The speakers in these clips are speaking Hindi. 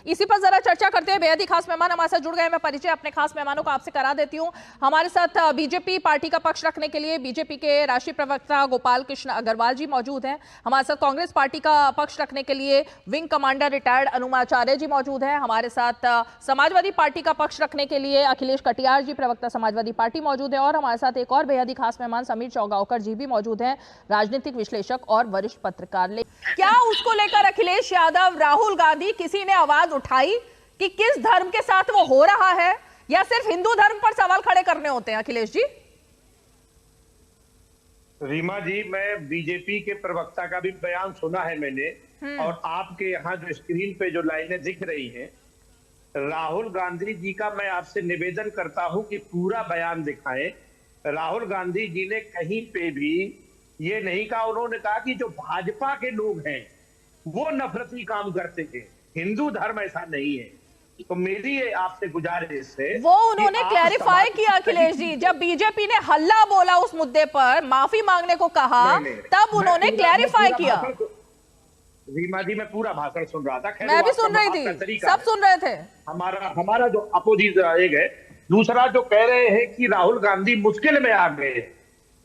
इसी पर जरा चर्चा करते हैं। बेहद ही खास मेहमान हमारे साथ जुड़ गए। मैं परिचय अपने खास मेहमानों को आपसे करा देती हूं। हमारे साथ बीजेपी पार्टी का पक्ष रखने के लिए बीजेपी के राष्ट्रीय प्रवक्ता गोपाल कृष्ण अग्रवाल जी मौजूद हैं। हमारे साथ कांग्रेस पार्टी का पक्ष रखने के लिए विंग कमांडर रिटायर्ड अनुमाचार्य जी मौजूद हैं। हमारे साथ समाजवादी पार्टी का पक्ष रखने के लिए अखिलेश कटियार जी प्रवक्ता समाजवादी पार्टी मौजूद है। और हमारे साथ एक और बेहद ही खास मेहमान समीर चौगावकर जी भी मौजूद हैं, राजनीतिक विश्लेषक और वरिष्ठ पत्रकार। क्या उसको लेकर अखिलेश यादव, राहुल गांधी, किसी ने आवाज उठाई कि किस धर्म के साथ वो हो रहा है, या सिर्फ हिंदू धर्म पर सवाल खड़े करने होते हैं? अखिलेश जी। रीमा जी, मैं बीजेपी के प्रवक्ता का भी बयान सुना है मैंने, और आपके यहाँ जो स्क्रीन पे जो लाइनें दिख रही हैं, राहुल गांधी जी का मैं आपसे निवेदन करता हूं कि पूरा बयान दिखाएं। राहुल गांधी जी ने कहीं पे भी ये नहीं कहा, उन्होंने कहा कि जो भाजपा के लोग हैं वो नफरती काम करते हैं, हिंदू धर्म ऐसा नहीं है। तो मेरी ये आपसे गुजारिश है, वो उन्होंने क्लैरिफाई किया अखिलेश जी, जब बीजेपी ने हल्ला बोला उस मुद्दे पर, माफी मांगने को कहा, तब उन्होंने क्लैरिफाई किया। रीमा जी, मैं पूरा भाषण सुन रहा था, मैं भी सुन रही थी, सब सुन रहे थे। हमारा जो अपोजिशन एक है, दूसरा जो कह रहे हैं कि राहुल गांधी मुश्किल में आ गए।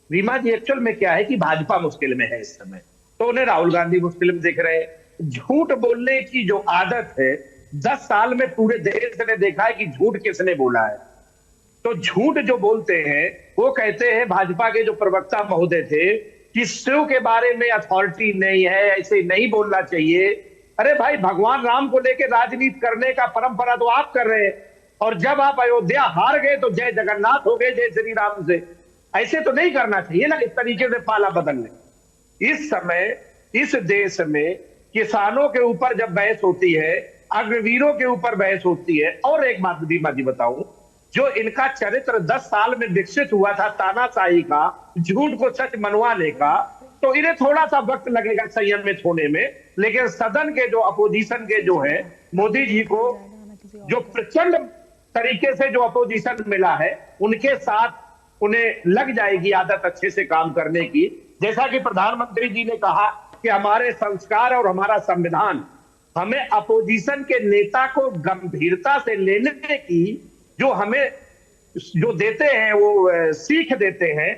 रीमा जी, एक्चुअल में क्या है कि भाजपा मुश्किल में है इस समय, तो उन्हें राहुल गांधी मुश्किल में दिख रहे हैं। झूठ बोलने की जो आदत है, 10 साल में पूरे देश ने देखा है कि झूठ किसने बोला है। तो झूठ जो बोलते हैं, वो कहते हैं भाजपा के जो प्रवक्ता महोदय थे कि शिव के बारे में अथॉरिटी नहीं है, ऐसे नहीं बोलना चाहिए। अरे भाई, भगवान राम को लेकर राजनीति करने का परंपरा तो आप कर रहे हैं, और जब आप अयोध्या हार गए तो जय जगन्नाथ हो गए, जय श्री राम से। ऐसे तो नहीं करना चाहिए ना, इस तरीके से पाला बदलने। इस समय इस देश में किसानों के ऊपर जब बहस होती है, अग्रवीरों के ऊपर बहस होती है, और एक बात रीमा जी बताऊं, जो इनका चरित्र 10 साल में विकसित हुआ था, तानाशाही का, झूठ को सच मनवाने का, तो इन्हें थोड़ा सा वक्त लगेगा संयमित होने में। लेकिन सदन के जो अपोजिशन के जो है, मोदी जी को जो प्रचंड तरीके से जो अपोजिशन मिला है, उनके साथ उन्हें लग जाएगी आदत अच्छे से काम करने की। जैसा कि प्रधानमंत्री जी ने कहा कि हमारे संस्कार और हमारा संविधान हमें अपोजिशन के नेता को गंभीरता से लेने की जो हमें जो देते हैं, वो सीख देते हैं।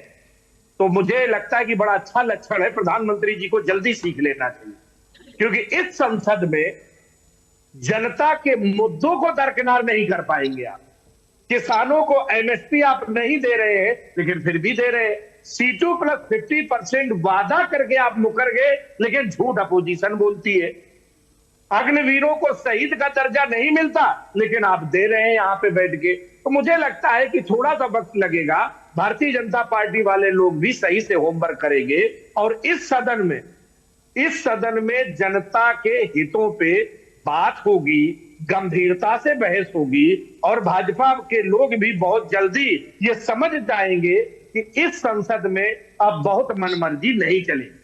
तो मुझे लगता है कि बड़ा अच्छा लक्षण है, प्रधानमंत्री जी को जल्दी सीख लेना चाहिए, क्योंकि इस संसद में जनता के मुद्दों को दरकिनार नहीं कर पाएंगे आप। किसानों को एमएसपी आप नहीं दे रहे हैं, लेकिन फिर भी दे रहे हैं। C2 + 50% वादा करके आप मुकर गए, लेकिन झूठ अपोजिशन बोलती है। अग्निवीरों को शहीद का दर्जा नहीं मिलता, लेकिन आप दे रहे हैं यहां पे बैठ के। तो मुझे लगता है कि थोड़ा सा वक्त लगेगा, भारतीय जनता पार्टी वाले लोग भी सही से होमवर्क करेंगे, और इस सदन में जनता के हितों पे बात होगी, गंभीरता से बहस होगी, और भाजपा के लोग भी बहुत जल्दी ये समझ जाएंगे कि इस संसद में अब बहुत मनमर्जी नहीं चलेगी।